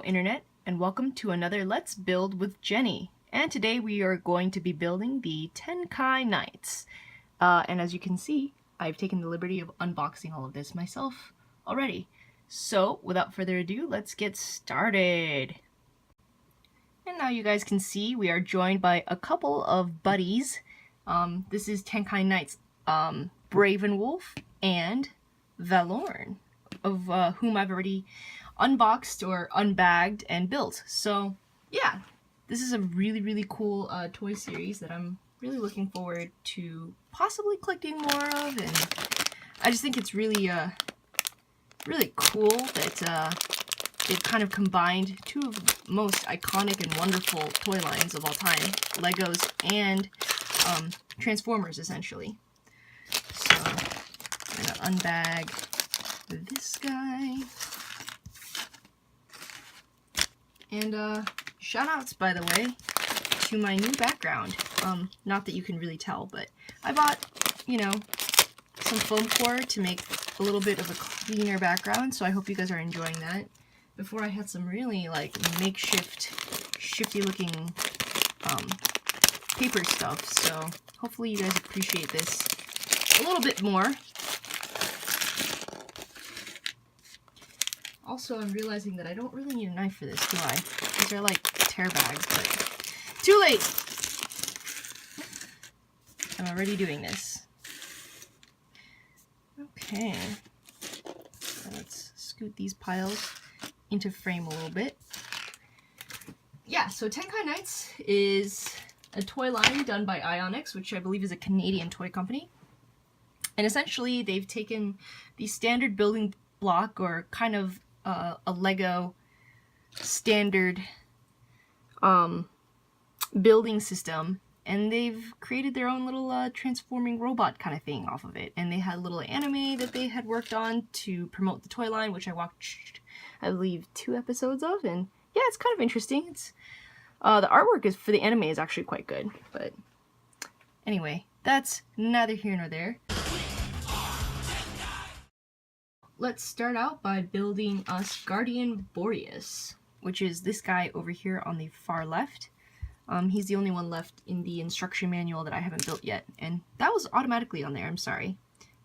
Hello Internet, and welcome to another Let's Build with Jenny. And today we are going to be building the Tenkai Knights. And as you can see, I've taken the liberty of unboxing all of this myself already. So without further ado, let's get started. And now you guys can see we are joined by a couple of buddies. This is Tenkai Knights Wolf and Valorn, of whom I've already unboxed or unbagged and built. So yeah, this is a really cool toy series that I'm really looking forward to possibly collecting more of, and I just think it's really cool that they've kind of combined two of the most iconic and wonderful toy lines of all time, Legos and Transformers, essentially. So I'm gonna unbag this guy. And shoutouts, by the way, to my new background. Not that you can really tell, but I bought, you know, some foam core to make a little bit of a cleaner background, so I hope you guys are enjoying that. Before I had some really, like, makeshift, shifty looking paper stuff, so hopefully you guys appreciate this a little bit more. Also, I'm realizing that I don't really need a knife for this, do I? These are like tear bags, but too late! I'm already doing this. Okay. So let's scoot these piles into frame a little bit. Yeah, so Tenkai Knights is a toy line done by Ionix, which I believe is a Canadian toy company. And essentially, they've taken the standard building block, or kind of a Lego standard building system, and they've created their own little transforming robot kind of thing off of it. And they had a little anime that they had worked on to promote the toy line, which I watched, I believe, 2 episodes of, and yeah, it's kind of interesting. It's the artwork is for the anime is actually quite good, but anyway, that's neither here nor there. Let's start out by building us Guardian Boreas, which is this guy over here on the far left. He's the only one left in the instruction manual that I haven't built yet, and that was automatically on there, I'm sorry.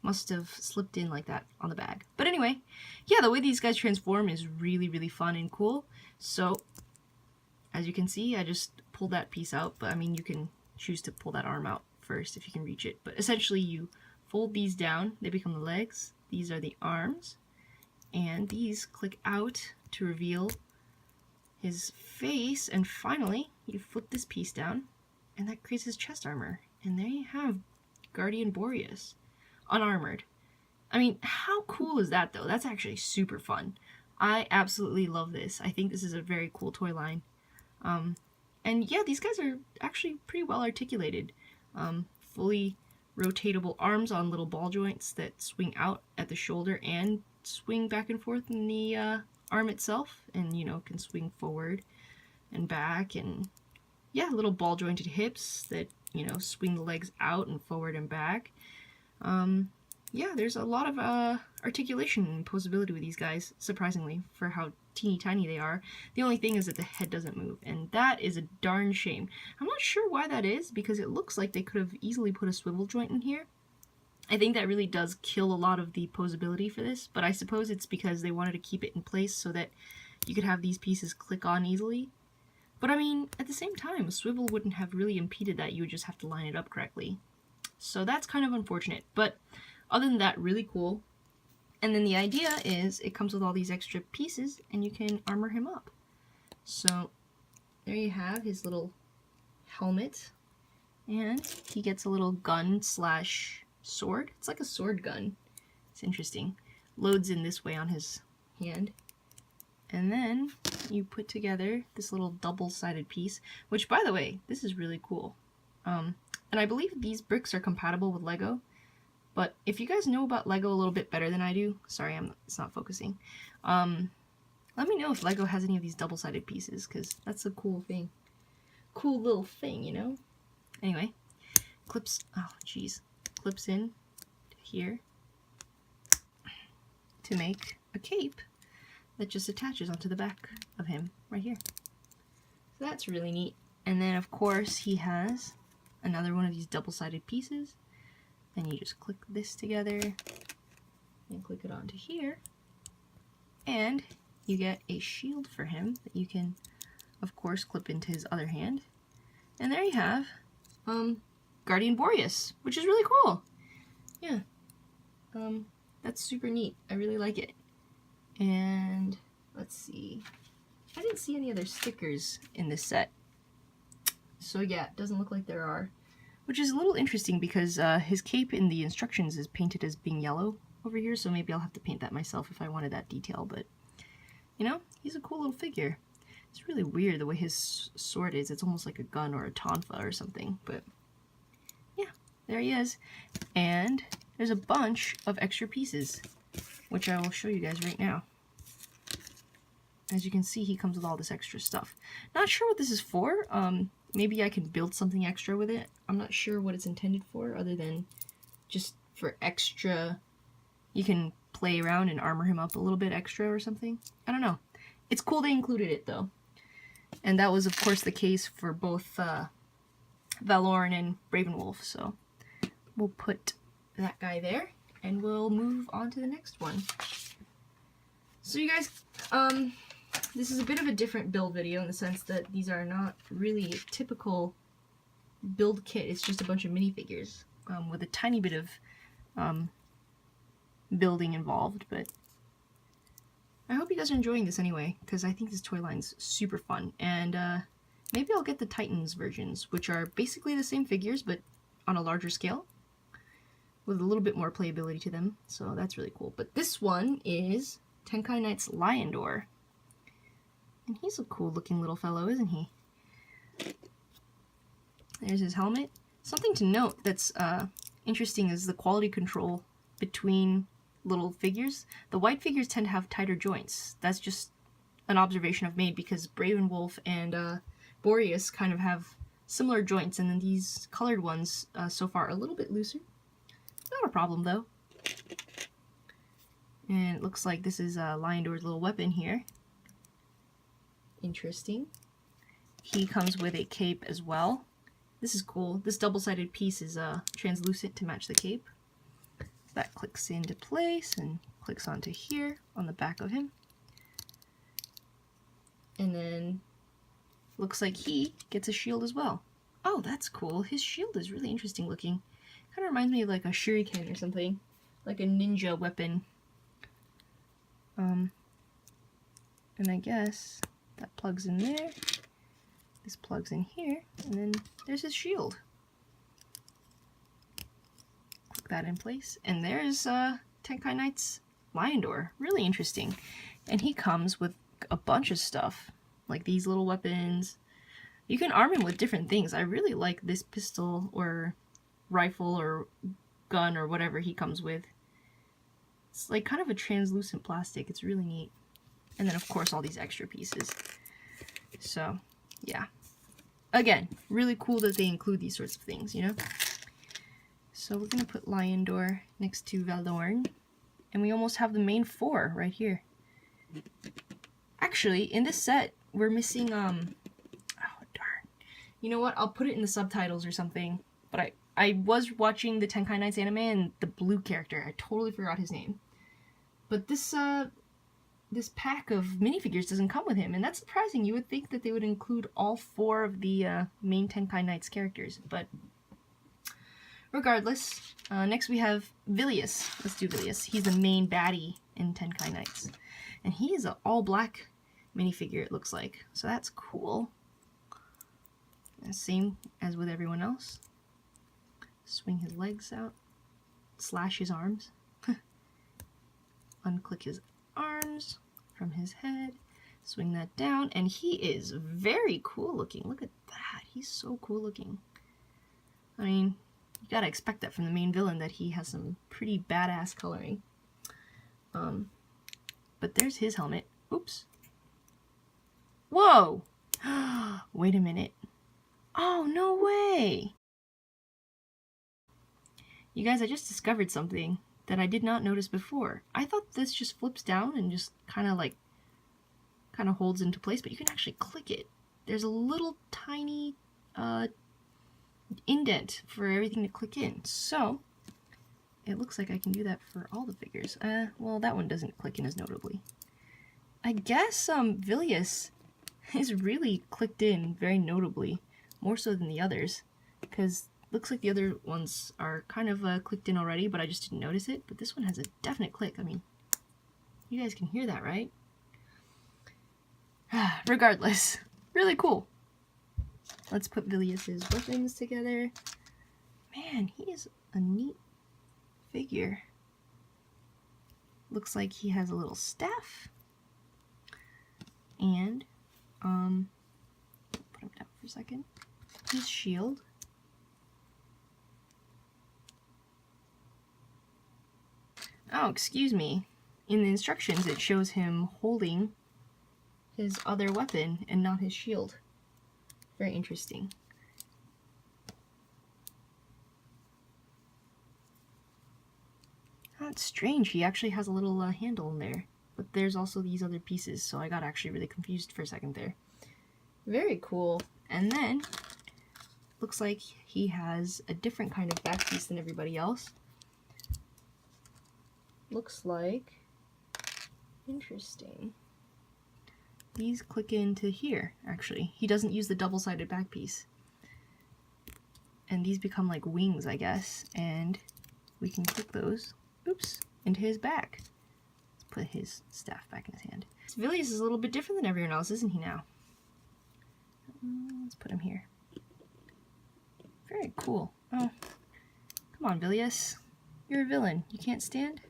Must have slipped in like that on the bag. But anyway, yeah, the way these guys transform is really fun and cool. So, as you can see, I just pulled that piece out, but I mean, you can choose to pull that arm out first if you can reach it. But essentially, you fold these down, they become the legs. These are the arms, and these click out to reveal his face, and finally you flip this piece down and that creates his chest armor, and there you have Guardian Boreas unarmored. I mean, how cool is that though? That's actually super fun. I absolutely love this. I think this is a very cool toy line. And yeah, these guys are actually pretty well articulated. Fully rotatable arms on little ball joints that swing out at the shoulder and swing back and forth in the arm itself, and you know, can swing forward and back, and yeah, little ball jointed hips that, you know, swing the legs out and forward and back. Yeah, there's a lot of articulation and posability with these guys, surprisingly, for how teeny tiny they are. The only thing is that the head doesn't move, and that is a darn shame. I'm not sure why that is, because it looks like they could have easily put a swivel joint in here. I think that really does kill a lot of the posability for this, but I suppose it's because they wanted to keep it in place so that you could have these pieces click on easily. But I mean, at the same time, a swivel wouldn't have really impeded that. You would just have to line it up correctly. So that's kind of unfortunate, but other than that, really cool. And then the idea is it comes with all these extra pieces and you can armor him up. So there you have his little helmet, and he gets a little gun slash sword. It's like a sword gun. It's interesting. Loads in this way on his hand. And then you put together this little double-sided piece, which, by the way, this is really cool. And I believe these bricks are compatible with Lego. But if you guys know about Lego a little bit better than I do, sorry, it's not focusing. Let me know if Lego has any of these double-sided pieces, because that's a cool thing. Cool little thing, you know? Anyway, clips in here to make a cape that just attaches onto the back of him right here. So that's really neat. And then of course he has another one of these double-sided pieces. And you just click this together and click it onto here. And you get a shield for him that you can of course clip into his other hand. And there you have Guardian Boreas, which is really cool. Yeah. That's super neat. I really like it. And let's see. I didn't see any other stickers in this set. So yeah, it doesn't look like there are. Which is a little interesting because his cape in the instructions is painted as being yellow over here, so maybe I'll have to paint that myself if I wanted that detail, but you know, he's a cool little figure. It's really weird the way his sword is. It's almost like a gun or a tonfa or something, but yeah, there he is. And there's a bunch of extra pieces, which I will show you guys right now. As you can see, he comes with all this extra stuff. Not sure what this is for. Maybe I can build something extra with it. I'm not sure what it's intended for, other than just for extra. You can play around and armor him up a little bit extra or something. I don't know. It's cool they included it, though. And that was, of course, the case for both Valorn and Ravenwolf, so we'll put that guy there, and we'll move on to the next one. So you guys, this is a bit of a different build video in the sense that these are not really a typical build kit. It's just a bunch of minifigures with a tiny bit of building involved, but I hope you guys are enjoying this anyway, because I think this toy line's super fun. And maybe I'll get the Titans versions, which are basically the same figures, but on a larger scale, with a little bit more playability to them, so that's really cool. But this one is Tenkai Knights Lyendor. And he's a cool looking little fellow, isn't he? There's his helmet. Something to note that's interesting is the quality control between little figures. The white figures tend to have tighter joints. That's just an observation I've made because Ravenwolf and Boreas kind of have similar joints, and then these colored ones so far are a little bit looser. Not a problem though. And it looks like this is Lyendor's little weapon here. Interesting. He comes with a cape as well. This is cool. This double-sided piece is translucent to match the cape. That clicks into place and clicks onto here on the back of him. And then looks like he gets a shield as well. Oh, that's cool. His shield is really interesting looking. Kind of reminds me of like a shuriken or something. Like a ninja weapon. And I guess that plugs in there. This plugs in here. And then there's his shield. Click that in place. And there's Tenkai Knights Lyendor. Really interesting. And he comes with a bunch of stuff. Like these little weapons. You can arm him with different things. I really like this pistol or rifle or gun or whatever he comes with. It's like kind of a translucent plastic. It's really neat. And then of course all these extra pieces. So yeah. Again, really cool that they include these sorts of things, you know? So we're going to put Lyendor next to Valorn. And we almost have the main four right here. Actually, in this set, we're missing, oh darn. You know what? I'll put it in the subtitles or something. But I was watching the Tenkai Knights anime and the blue character, I totally forgot his name. But this pack of minifigures doesn't come with him, and that's surprising. You would think that they would include all four of the main Tenkai Knights characters, but regardless, next we have Vilius. Let's do Vilius. He's the main baddie in Tenkai Knights, and he is an all-black minifigure, it looks like, so that's cool. Same as with everyone else. Swing his legs out, slash his arms, unclick his arms from his head, swing that down, and he is very cool looking. Look at that. He's so cool looking. I mean, you gotta expect that from the main villain, that he has some pretty badass coloring. But there's his helmet. Oops. Whoa! Wait a minute. Oh, no way! You guys, I just discovered something that I did not notice before. I thought this just flips down and just kind of like kind of holds into place, but you can actually click it. There's a little tiny indent for everything to click in. So it looks like I can do that for all the figures. Well, that one doesn't click in as notably. I guess Vilius is really clicked in very notably, more so than the others, because looks like the other ones are kind of clicked in already, but I just didn't notice it. But this one has a definite click. I mean, you guys can hear that, right? Regardless, really cool. Let's put Vilius's weapons together. Man, he is a neat figure. Looks like he has a little staff. And, put him down for a second. His shield. Oh, excuse me. In the instructions, it shows him holding his other weapon and not his shield. Very interesting. That's strange. He actually has a little handle in there. But there's also these other pieces, so I got actually really confused for a second there. Very cool. And then, looks like he has a different kind of back piece than everybody else. Looks like... interesting. These click into here, actually. He doesn't use the double-sided back piece. And these become like wings, I guess. And we can click those, oops, into his back. Let's put his staff back in his hand. Vilius is a little bit different than everyone else, isn't he now? Let's put him here. Very cool. Oh, come on, Vilius. You're a villain. You can't stand?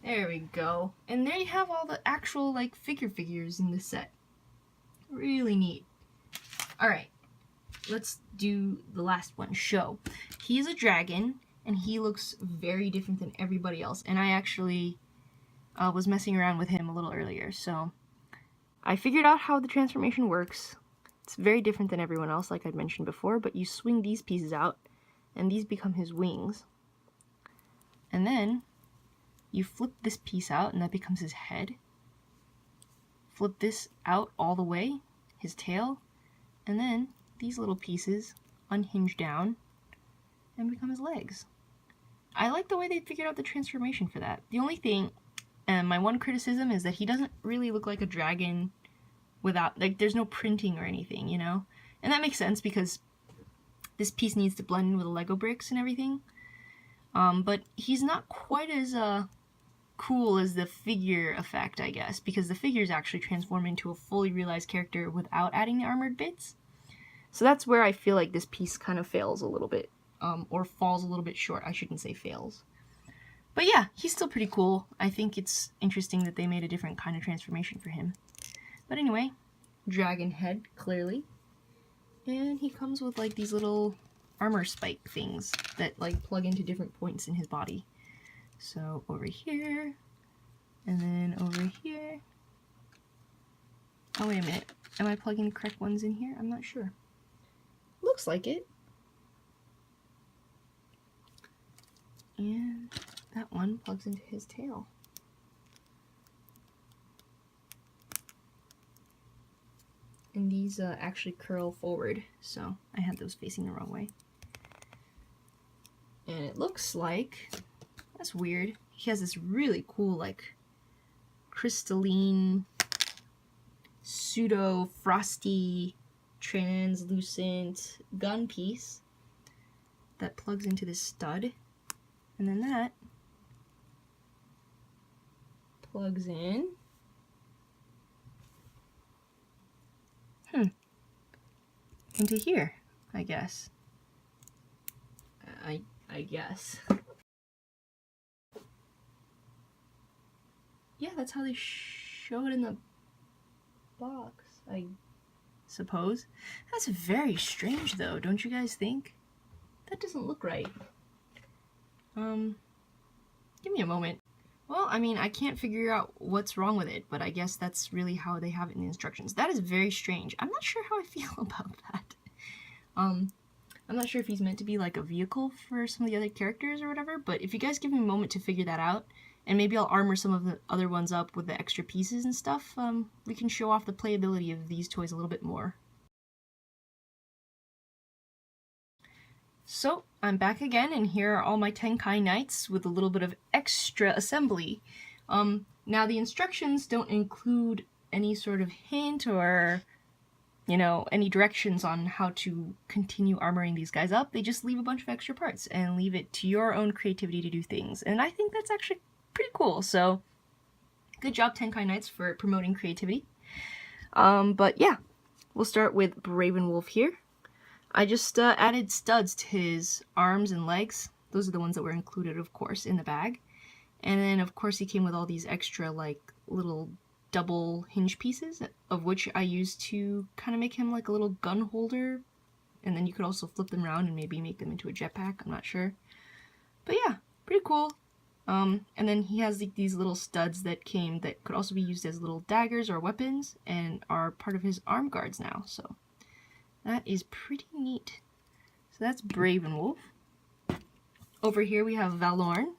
There we go. And there you have all the actual, like, figures in this set. Really neat. Alright, let's do the last one, Show. He's a dragon, and he looks very different than everybody else. And I actually was messing around with him a little earlier, so I figured out how the transformation works. It's very different than everyone else, like I'd mentioned before, but you swing these pieces out, and these become his wings. And then you flip this piece out, and that becomes his head. Flip this out all the way, his tail, and then these little pieces unhinge down and become his legs. I like the way they figured out the transformation for that. The only thing, and my one criticism, is that he doesn't really look like a dragon without, like, there's no printing or anything, you know? And that makes sense because this piece needs to blend in with the Lego bricks and everything. But he's not quite as cool as the figure effect, I guess, because the figures actually transform into a fully realized character without adding the armored bits. So that's where I feel like this piece kind of fails a little bit, or falls a little bit short. I shouldn't say fails. But yeah, he's still pretty cool. I think it's interesting that they made a different kind of transformation for him. But anyway, dragon head, clearly. And he comes with like these little armor spike things that like plug into different points in his body. So over here, and then over here. Oh, wait a minute. Am I plugging the correct ones in here? I'm not sure. Looks like it. And that one plugs into his tail. And these actually curl forward, so I had those facing the wrong way. And it looks like, that's weird, he has this really cool, like, crystalline, pseudo-frosty, translucent gun piece that plugs into this stud. And then that plugs in. Into here, I guess. I guess. Yeah, that's how they show it in the box, I suppose. That's very strange, though, don't you guys think? That doesn't look right. Give me a moment. Well, I mean, I can't figure out what's wrong with it, but I guess that's really how they have it in the instructions. That is very strange. I'm not sure how I feel about that. I'm not sure if he's meant to be like a vehicle for some of the other characters or whatever, but if you guys give me a moment to figure that out, And maybe I'll armor some of the other ones up with the extra pieces and stuff. We can show off the playability of these toys a little bit more. So, I'm back again, and here are all my Tenkai Knights with a little bit of extra assembly. Now the instructions don't include any sort of hint or, you know, any directions on how to continue armoring these guys up. They just leave a bunch of extra parts and leave it to your own creativity to do things. And I think that's actually pretty cool, so good job Tenkai Knights for promoting creativity. But yeah, we'll start with Bravenwolf here. I just added studs to his arms and legs. Those are the ones that were included, of course, in the bag. And then, of course, he came with all these extra, like, little double hinge pieces, of which I used to kind of make him like a little gun holder. And then you could also flip them around and maybe make them into a jetpack, I'm not sure. But yeah, pretty cool. And then he has like, these little studs that came that could also be used as little daggers or weapons and are part of his arm guards now, so that is pretty neat. So that's Bravenwolf. Over here we have Valorn.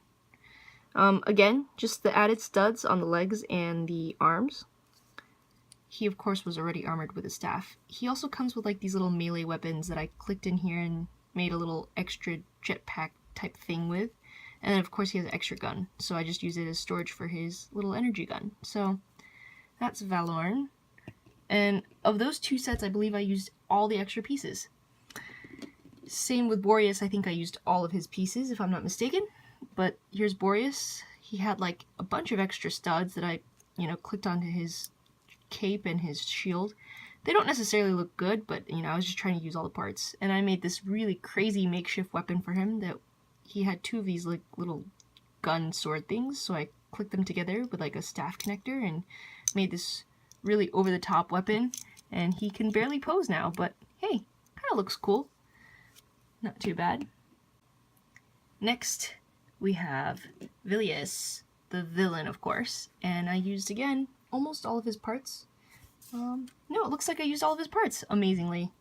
Again, just the added studs on the legs and the arms. He, of course, was already armored with a staff. He also comes with like these little melee weapons that I clicked in here and made a little extra jetpack type thing with. And then, of course, he has an extra gun, so I just use it as storage for his little energy gun. So that's Valorn. And of those two sets, I believe I used all the extra pieces. Same with Boreas, I think I used all of his pieces, if I'm not mistaken. But here's Boreas. He had like a bunch of extra studs that I, you know, clicked onto his cape and his shield. They don't necessarily look good, but, you know, I was just trying to use all the parts. And I made this really crazy makeshift weapon for him that he had two of these like little gun sword things, so I clicked them together with like a staff connector and made this really over-the-top weapon, and he can barely pose now, but hey, kind of looks cool. Not too bad. Next, we have Vilius, the villain, of course, and I used, again, almost all of his parts. No, it looks like I used all of his parts, amazingly.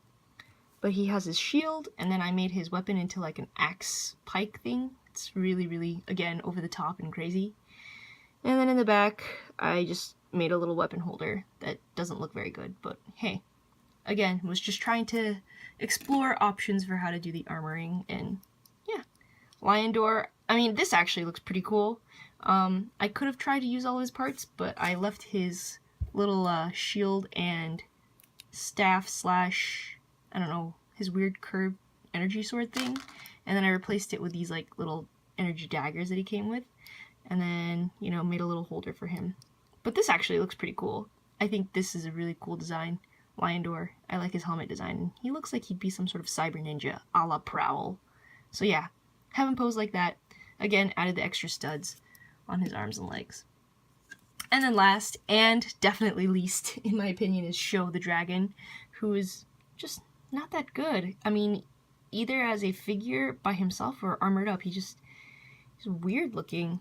But he has his shield, and then I made his weapon into like an axe pike thing. It's really, really, again, over-the-top and crazy. And then in the back, I just made a little weapon holder that doesn't look very good, but hey, again, was just trying to explore options for how to do the armoring, and yeah. Lyendor, I mean, this actually looks pretty cool. I could have tried to use all of his parts, but I left his little shield and staff slash, I don't know, his weird curved energy sword thing, and then I replaced it with these like little energy daggers that he came with, and then, you know, made a little holder for him. But this actually looks pretty cool. I think this is a really cool design. Lyendor, I like his helmet design. He looks like he'd be some sort of cyber ninja, a la Prowl. So yeah, have him pose like that. Again, added the extra studs on his arms and legs. And then last, and definitely least, in my opinion, is Show the Dragon, who is just not that good. I mean, either as a figure by himself or armored up, he's weird looking.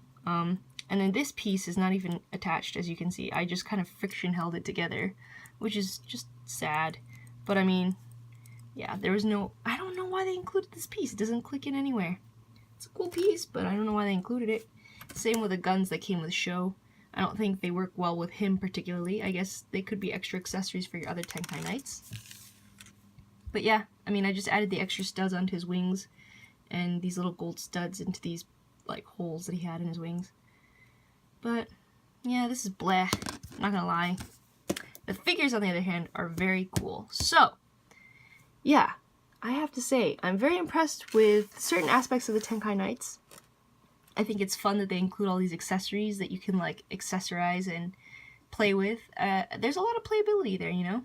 And then this piece is not even attached, as you can see. I just kind of friction held it together, which is just sad. But I mean, yeah, there was no, I don't know why they included this piece. It doesn't click in anywhere. It's a cool piece, but I don't know why they included it. Same with the guns that came with Show. I don't think they work well with him particularly. I guess they could be extra accessories for your other Tenkai Knights. But yeah, I mean, I just added the extra studs onto his wings and these little gold studs into these like holes that he had in his wings. But yeah, this is bleh, I'm not gonna lie. The figures, on the other hand, are very cool. So yeah, I have to say, I'm very impressed with certain aspects of the Tenkai Knights. I think it's fun that they include all these accessories that you can like accessorize and play with. There's a lot of playability there, you know?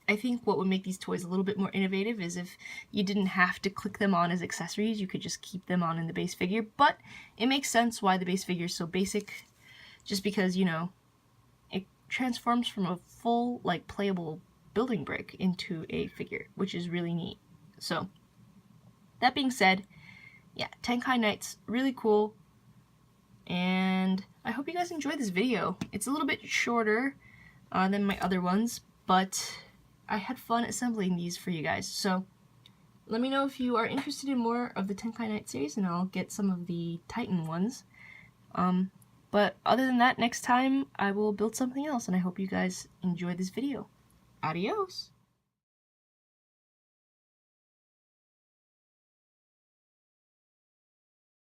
I think what would make these toys a little bit more innovative is if you didn't have to click them on as accessories, you could just keep them on in the base figure, but it makes sense why the base figure is so basic, just because, you know, it transforms from a full, like, playable building brick into a figure, which is really neat. So, that being said, yeah, Tenkai Knights, really cool, and I hope you guys enjoyed this video. It's a little bit shorter than my other ones, but I had fun assembling these for you guys. So let me know if you are interested in more of the Tenkai Knight series, and I'll get some of the Titan ones. But other than that, next time I will build something else, and I hope you guys enjoy this video. Adios!